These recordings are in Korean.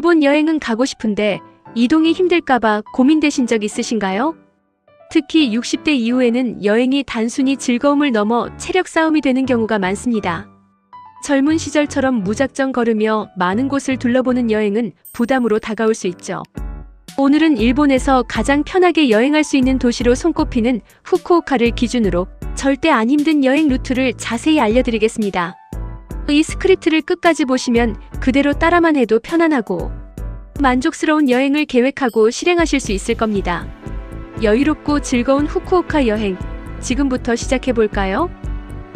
일본 여행은 가고 싶은데 이동이 힘들까봐 고민되신 적 있으신가요? 특히 60대 이후에는 여행이 단순히 즐거움을 넘어 체력 싸움이 되는 경우가 많습니다. 젊은 시절처럼 무작정 걸으며 많은 곳을 둘러보는 여행은 부담으로 다가올 수 있죠. 오늘은 일본에서 가장 편하게 여행할 수 있는 도시로 손꼽히는 후쿠오카를 기준으로 절대 안 힘든 여행 루트를 자세히 알려드리겠습니다. 이 스크립트를 끝까지 보시면 그대로 따라만 해도 편안하고 만족스러운 여행을 계획하고 실행하실 수 있을 겁니다. 여유롭고 즐거운 후쿠오카 여행, 지금부터 시작해볼까요?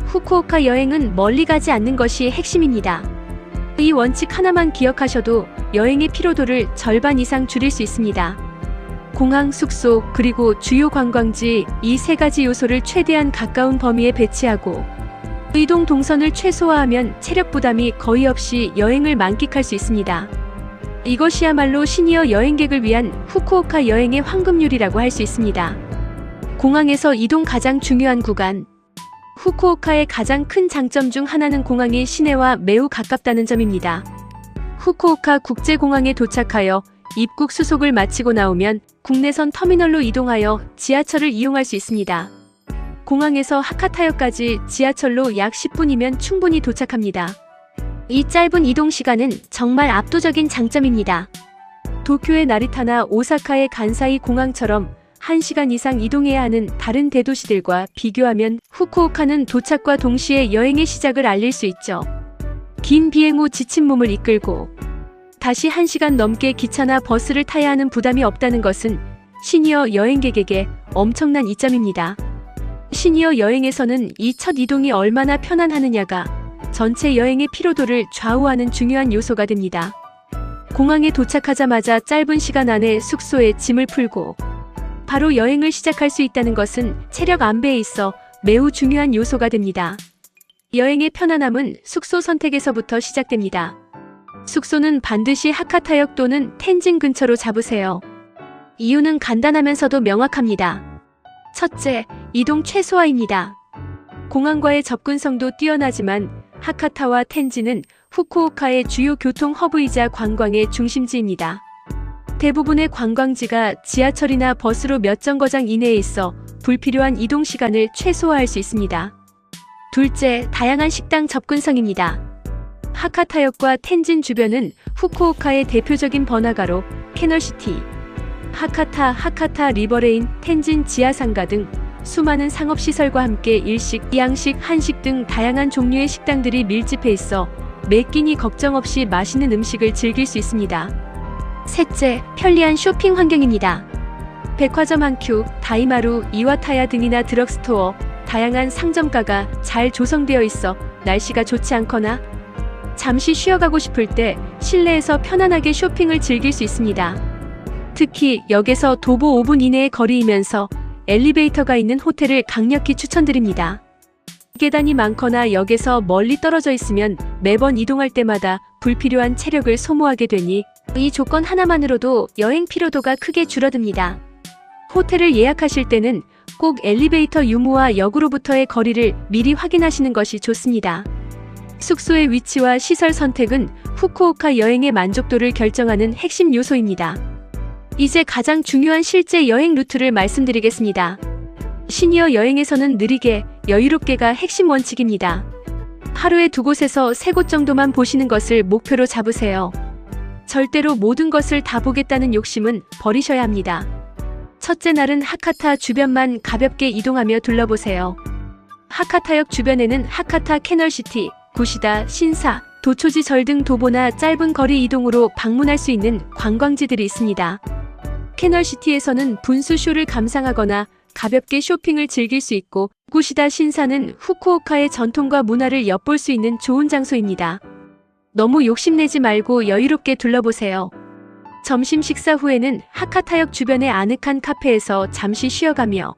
후쿠오카 여행은 멀리 가지 않는 것이 핵심입니다. 이 원칙 하나만 기억하셔도 여행의 피로도를 절반 이상 줄일 수 있습니다. 공항, 숙소, 그리고 주요 관광지, 이 세 가지 요소를 최대한 가까운 범위에 배치하고 이동 동선을 최소화하면 체력 부담이 거의 없이 여행을 만끽할 수 있습니다. 이것이야말로 시니어 여행객을 위한 후쿠오카 여행의 황금률이라고 할 수 있습니다. 공항에서 이동 가장 중요한 구간. 후쿠오카의 가장 큰 장점 중 하나는 공항이 시내와 매우 가깝다는 점입니다. 후쿠오카 국제공항에 도착하여 입국 수속을 마치고 나오면 국내선 터미널로 이동하여 지하철을 이용할 수 있습니다. 공항에서 하카타역까지 지하철로 약 10분이면 충분히 도착합니다. 이 짧은 이동 시간은 정말 압도적인 장점입니다. 도쿄의 나리타나 오사카의 간사이 공항처럼 1시간 이상 이동해야 하는 다른 대도시들과 비교하면 후쿠오카는 도착과 동시에 여행의 시작을 알릴 수 있죠. 긴 비행 후 지친 몸을 이끌고 다시 1시간 넘게 기차나 버스를 타야 하는 부담이 없다는 것은 시니어 여행객에게 엄청난 이점입니다. 시니어 여행에서는 이 첫 이동이 얼마나 편안하느냐가 전체 여행의 피로도를 좌우하는 중요한 요소가 됩니다. 공항에 도착하자마자 짧은 시간 안에 숙소에 짐을 풀고 바로 여행을 시작할 수 있다는 것은 체력 안배에 있어 매우 중요한 요소가 됩니다. 여행의 편안함은 숙소 선택에서부터 시작됩니다. 숙소는 반드시 하카타역 또는 텐진 근처로 잡으세요. 이유는 간단하면서도 명확합니다. 첫째, 이동 최소화입니다. 공항과의 접근성도 뛰어나지만 하카타와 텐진은 후쿠오카의 주요 교통 허브이자 관광의 중심지입니다. 대부분의 관광지가 지하철이나 버스로 몇 정거장 이내에 있어 불필요한 이동 시간을 최소화할 수 있습니다. 둘째, 다양한 식당 접근성입니다. 하카타역과 텐진 주변은 후쿠오카의 대표적인 번화가로 캐널시티, 하카타 리버레인, 텐진 지하상가 등 수많은 상업시설과 함께 일식, 양식, 한식 등 다양한 종류의 식당들이 밀집해 있어 매 끼니 걱정 없이 맛있는 음식을 즐길 수 있습니다. 셋째, 편리한 쇼핑 환경입니다. 백화점 한큐, 다이마루, 이와타야 등이나 드럭스토어, 다양한 상점가가 잘 조성되어 있어 날씨가 좋지 않거나 잠시 쉬어가고 싶을 때 실내에서 편안하게 쇼핑을 즐길 수 있습니다. 특히 역에서 도보 5분 이내의 거리이면서 엘리베이터가 있는 호텔을 강력히 추천드립니다. 계단이 많거나 역에서 멀리 떨어져 있으면 매번 이동할 때마다 불필요한 체력을 소모하게 되니 이 조건 하나만으로도 여행 피로도가 크게 줄어듭니다. 호텔을 예약하실 때는 꼭 엘리베이터 유무와 역으로부터의 거리를 미리 확인하시는 것이 좋습니다. 숙소의 위치와 시설 선택은 후쿠오카 여행의 만족도를 결정하는 핵심 요소입니다. 이제 가장 중요한 실제 여행 루트를 말씀드리겠습니다. 시니어 여행에서는 느리게, 여유롭게가 핵심 원칙입니다. 하루에 2곳에서 3곳 정도만 보시는 것을 목표로 잡으세요. 절대로 모든 것을 다 보겠다는 욕심은 버리셔야 합니다. 첫째 날은 하카타 주변만 가볍게 이동하며 둘러보세요. 하카타역 주변에는 하카타 캐널시티, 구시다, 신사, 도초지 절 등 도보나 짧은 거리 이동으로 방문할 수 있는 관광지들이 있습니다. 캐널시티에서는 분수쇼를 감상하거나 가볍게 쇼핑을 즐길 수 있고, 구시다 신사는 후쿠오카의 전통과 문화를 엿볼 수 있는 좋은 장소입니다. 너무 욕심내지 말고 여유롭게 둘러보세요. 점심 식사 후에는 하카타역 주변의 아늑한 카페에서 잠시 쉬어가며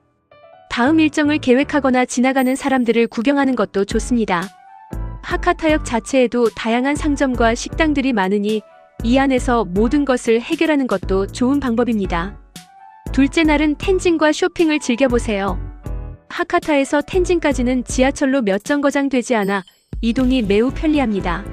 다음 일정을 계획하거나 지나가는 사람들을 구경하는 것도 좋습니다. 하카타역 자체에도 다양한 상점과 식당들이 많으니 이 안에서 모든 것을 해결하는 것도 좋은 방법입니다. 둘째 날은 텐진과 쇼핑을 즐겨보세요. 하카타에서 텐진까지는 지하철로 몇 정거장 되지 않아 이동이 매우 편리합니다.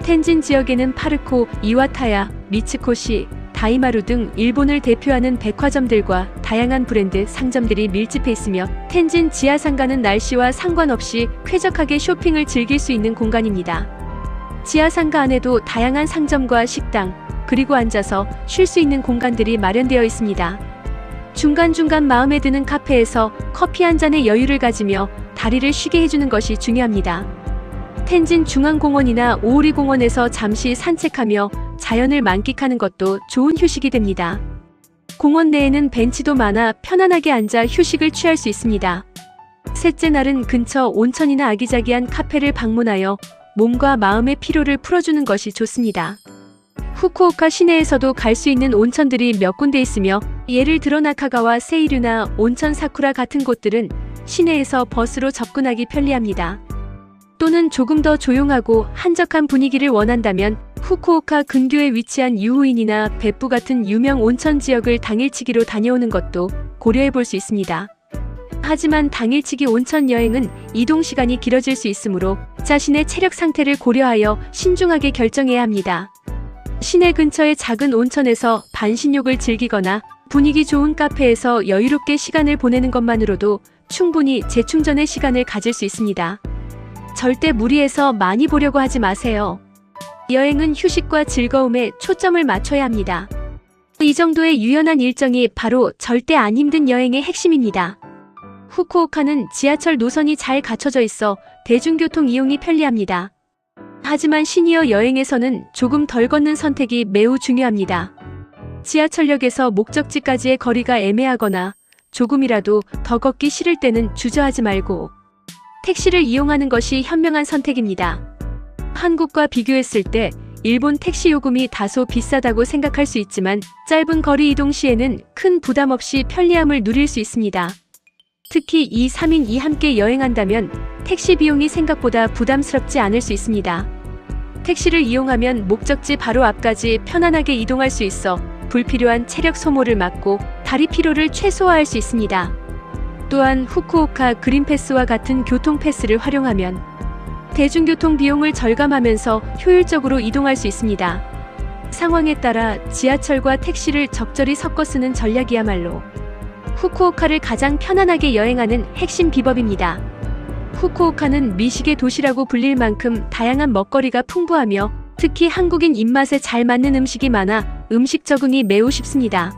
텐진 지역에는 파르코, 이와타야, 미츠코시, 다이마루 등 일본을 대표하는 백화점들과 다양한 브랜드 상점들이 밀집해 있으며 텐진 지하상가는 날씨와 상관없이 쾌적하게 쇼핑을 즐길 수 있는 공간입니다. 지하상가 안에도 다양한 상점과 식당, 그리고 앉아서 쉴 수 있는 공간들이 마련되어 있습니다. 중간중간 마음에 드는 카페에서 커피 한 잔의 여유를 가지며 다리를 쉬게 해주는 것이 중요합니다. 텐진 중앙공원이나 오오리 공원에서 잠시 산책하며 자연을 만끽하는 것도 좋은 휴식이 됩니다. 공원 내에는 벤치도 많아 편안하게 앉아 휴식을 취할 수 있습니다. 셋째 날은 근처 온천이나 아기자기한 카페를 방문하여 몸과 마음의 피로를 풀어주는 것이 좋습니다. 후쿠오카 시내에서도 갈 수 있는 온천들이 몇 군데 있으며 예를 들어 나카가와 세이류나 온천 사쿠라 같은 곳들은 시내에서 버스로 접근하기 편리합니다. 또는 조금 더 조용하고 한적한 분위기를 원한다면 후쿠오카 근교에 위치한 유후인이나 벳부 같은 유명 온천 지역을 당일치기로 다녀오는 것도 고려해 볼 수 있습니다. 하지만 당일치기 온천 여행은 이동 시간이 길어질 수 있으므로 자신의 체력 상태를 고려하여 신중하게 결정해야 합니다. 시내 근처의 작은 온천에서 반신욕을 즐기거나 분위기 좋은 카페에서 여유롭게 시간을 보내는 것만으로도 충분히 재충전의 시간을 가질 수 있습니다. 절대 무리해서 많이 보려고 하지 마세요. 여행은 휴식과 즐거움에 초점을 맞춰야 합니다. 이 정도의 유연한 일정이 바로 절대 안 힘든 여행의 핵심입니다. 후쿠오카는 지하철 노선이 잘 갖춰져 있어 대중교통 이용이 편리합니다. 하지만 시니어 여행에서는 조금 덜 걷는 선택이 매우 중요합니다. 지하철역에서 목적지까지의 거리가 애매하거나 조금이라도 더 걷기 싫을 때는 주저하지 말고 택시를 이용하는 것이 현명한 선택입니다. 한국과 비교했을 때 일본 택시 요금이 다소 비싸다고 생각할 수 있지만 짧은 거리 이동 시에는 큰 부담 없이 편리함을 누릴 수 있습니다. 특히 2, 3인이 함께 여행한다면 택시 비용이 생각보다 부담스럽지 않을 수 있습니다. 택시를 이용하면 목적지 바로 앞까지 편안하게 이동할 수 있어 불필요한 체력 소모를 막고 다리 피로를 최소화할 수 있습니다. 또한 후쿠오카 그린패스와 같은 교통패스를 활용하면 대중교통 비용을 절감하면서 효율적으로 이동할 수 있습니다. 상황에 따라 지하철과 택시를 적절히 섞어 쓰는 전략이야말로 후쿠오카를 가장 편안하게 여행하는 핵심 비법입니다. 후쿠오카는 미식의 도시라고 불릴 만큼 다양한 먹거리가 풍부하며 특히 한국인 입맛에 잘 맞는 음식이 많아 음식 적응이 매우 쉽습니다.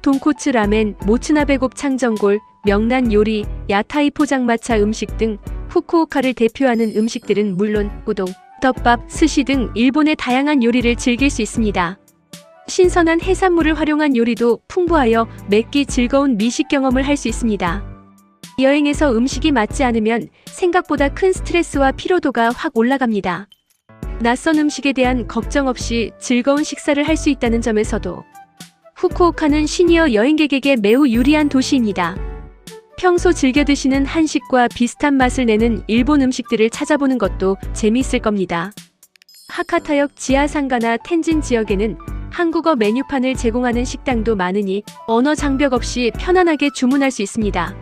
돈코츠 라멘, 모츠나베 곱창 전골, 명란 요리, 야타이 포장마차 음식 등 후쿠오카를 대표하는 음식들은 물론 우동, 덮밥, 스시 등 일본의 다양한 요리를 즐길 수 있습니다. 신선한 해산물을 활용한 요리도 풍부하여 맵기 즐거운 미식 경험을 할 수 있습니다. 여행에서 음식이 맞지 않으면 생각보다 큰 스트레스와 피로도가 확 올라갑니다. 낯선 음식에 대한 걱정 없이 즐거운 식사를 할 수 있다는 점에서도 후쿠오카는 시니어 여행객에게 매우 유리한 도시입니다. 평소 즐겨 드시는 한식과 비슷한 맛을 내는 일본 음식들을 찾아보는 것도 재미있을 겁니다. 하카타역 지하상가나 텐진 지역에는 한국어 메뉴판을 제공하는 식당도 많으니 언어 장벽 없이 편안하게 주문할 수 있습니다.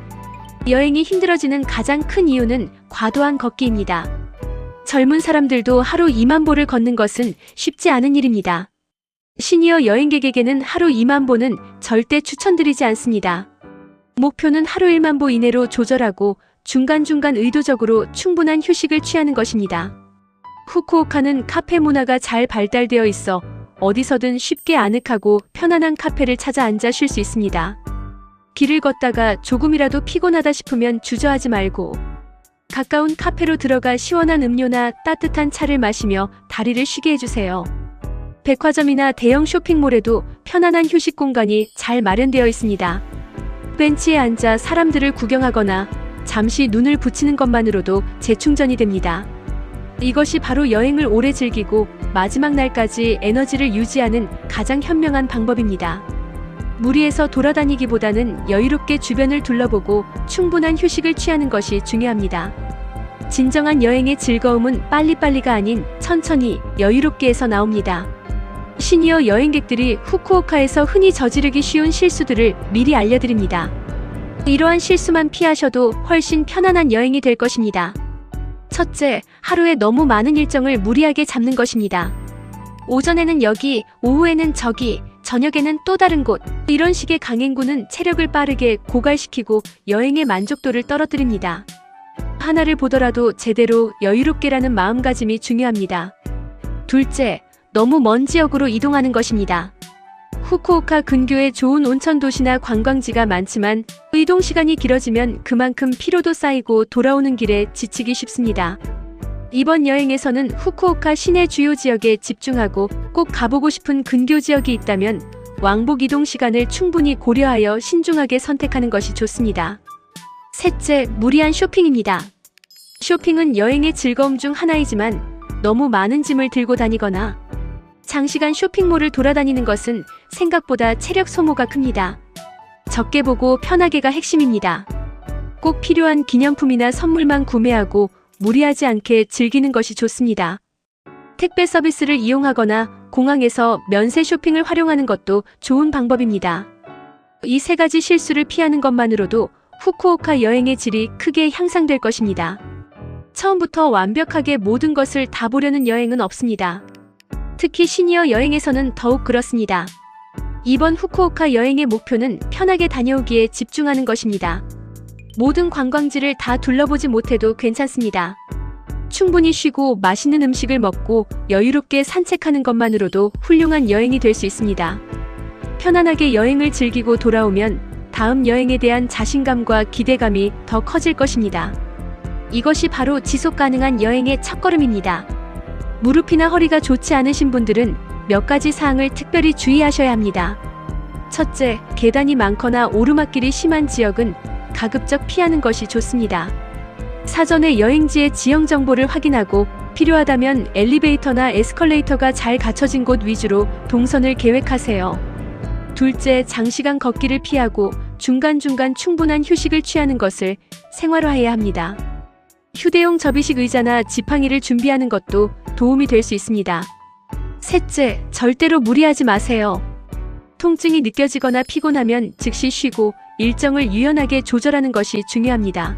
여행이 힘들어지는 가장 큰 이유는 과도한 걷기입니다. 젊은 사람들도 하루 2만 보를 걷는 것은 쉽지 않은 일입니다. 시니어 여행객에게는 하루 2만 보는 절대 추천드리지 않습니다. 목표는 하루 1만 보 이내로 조절하고 중간중간 의도적으로 충분한 휴식을 취하는 것입니다. 후쿠오카는 카페 문화가 잘 발달되어 있어 어디서든 쉽게 아늑하고 편안한 카페를 찾아 앉아 쉴 수 있습니다. 길을 걷다가 조금이라도 피곤하다 싶으면 주저하지 말고 가까운 카페로 들어가 시원한 음료나 따뜻한 차를 마시며 다리를 쉬게 해주세요. 백화점이나 대형 쇼핑몰에도 편안한 휴식 공간이 잘 마련되어 있습니다. 벤치에 앉아 사람들을 구경하거나 잠시 눈을 붙이는 것만으로도 재충전이 됩니다. 이것이 바로 여행을 오래 즐기고 마지막 날까지 에너지를 유지하는 가장 현명한 방법입니다. 무리해서 돌아다니기보다는 여유롭게 주변을 둘러보고 충분한 휴식을 취하는 것이 중요합니다. 진정한 여행의 즐거움은 빨리빨리가 아닌 천천히 여유롭게에서 나옵니다. 시니어 여행객들이 후쿠오카에서 흔히 저지르기 쉬운 실수들을 미리 알려드립니다. 이러한 실수만 피하셔도 훨씬 편안한 여행이 될 것입니다. 첫째, 하루에 너무 많은 일정을 무리하게 잡는 것입니다. 오전에는 여기, 오후에는 저기, 저녁에는 또 다른 곳. 이런 식의 강행군은 체력을 빠르게 고갈시키고 여행의 만족도를 떨어뜨립니다. 하나를 보더라도 제대로 여유롭게라는 마음가짐이 중요합니다. 둘째, 너무 먼 지역으로 이동하는 것입니다. 후쿠오카 근교에 좋은 온천 도시나 관광지가 많지만 이동 시간이 길어지면 그만큼 피로도 쌓이고 돌아오는 길에 지치기 쉽습니다. 이번 여행에서는 후쿠오카 시내 주요 지역에 집중하고 꼭 가보고 싶은 근교 지역이 있다면 왕복 이동 시간을 충분히 고려하여 신중하게 선택하는 것이 좋습니다. 셋째, 무리한 쇼핑입니다. 쇼핑은 여행의 즐거움 중 하나이지만 너무 많은 짐을 들고 다니거나 장시간 쇼핑몰을 돌아다니는 것은 생각보다 체력 소모가 큽니다. 적게 보고 편하게가 핵심입니다. 꼭 필요한 기념품이나 선물만 구매하고 무리하지 않게 즐기는 것이 좋습니다. 택배 서비스를 이용하거나 공항에서 면세 쇼핑을 활용하는 것도 좋은 방법입니다. 이 세 가지 실수를 피하는 것만으로도 후쿠오카 여행의 질이 크게 향상될 것입니다. 처음부터 완벽하게 모든 것을 다 보려는 여행은 없습니다. 특히 시니어 여행에서는 더욱 그렇습니다. 이번 후쿠오카 여행의 목표는 편하게 다녀오기에 집중하는 것입니다. 모든 관광지를 다 둘러보지 못해도 괜찮습니다. 충분히 쉬고 맛있는 음식을 먹고 여유롭게 산책하는 것만으로도 훌륭한 여행이 될 수 있습니다. 편안하게 여행을 즐기고 돌아오면 다음 여행에 대한 자신감과 기대감이 더 커질 것입니다. 이것이 바로 지속 가능한 여행의 첫걸음입니다. 무릎이나 허리가 좋지 않으신 분들은 몇 가지 사항을 특별히 주의하셔야 합니다. 첫째, 계단이 많거나 오르막길이 심한 지역은 가급적 피하는 것이 좋습니다. 사전에 여행지의 지형 정보를 확인하고 필요하다면 엘리베이터나 에스컬레이터가 잘 갖춰진 곳 위주로 동선을 계획하세요. 둘째, 장시간 걷기를 피하고 중간중간 충분한 휴식을 취하는 것을 생활화해야 합니다. 휴대용 접이식 의자나 지팡이를 준비하는 것도 도움이 될 수 있습니다. 셋째, 절대로 무리하지 마세요. 통증이 느껴지거나 피곤하면 즉시 쉬고 일정을 유연하게 조절하는 것이 중요합니다.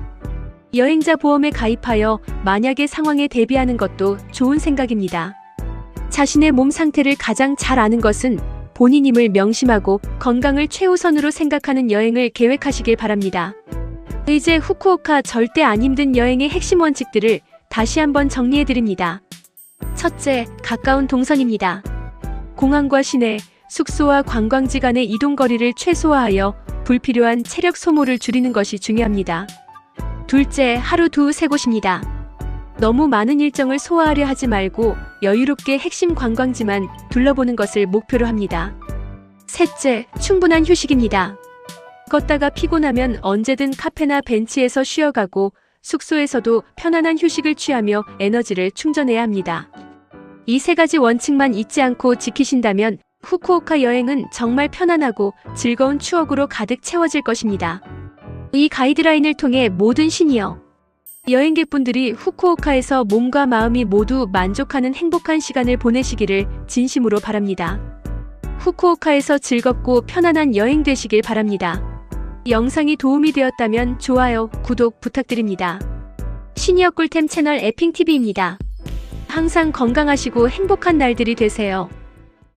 여행자 보험에 가입하여 만약의 상황에 대비하는 것도 좋은 생각입니다. 자신의 몸 상태를 가장 잘 아는 것은 본인임을 명심하고 건강을 최우선으로 생각하는 여행을 계획하시길 바랍니다. 이제 후쿠오카 절대 안 힘든 여행의 핵심 원칙들을 다시 한번 정리해드립니다. 첫째, 가까운 동선입니다. 공항과 시내, 숙소와 관광지 간의 이동 거리를 최소화하여 불필요한 체력 소모를 줄이는 것이 중요합니다. 둘째, 하루 두세 곳입니다. 너무 많은 일정을 소화하려 하지 말고 여유롭게 핵심 관광지만 둘러보는 것을 목표로 합니다. 셋째, 충분한 휴식입니다. 걷다가 피곤하면 언제든 카페나 벤치에서 쉬어가고 숙소에서도 편안한 휴식을 취하며 에너지를 충전해야 합니다. 이 세 가지 원칙만 잊지 않고 지키신다면 후쿠오카 여행은 정말 편안하고 즐거운 추억으로 가득 채워질 것입니다. 이 가이드라인을 통해 모든 시니어 여행객분들이 후쿠오카에서 몸과 마음이 모두 만족하는 행복한 시간을 보내시기를 진심으로 바랍니다. 후쿠오카에서 즐겁고 편안한 여행 되시길 바랍니다. 영상이 도움이 되었다면 좋아요, 구독 부탁드립니다. 시니어 꿀템 채널 에핑TV입니다. 항상 건강하시고 행복한 날들이 되세요.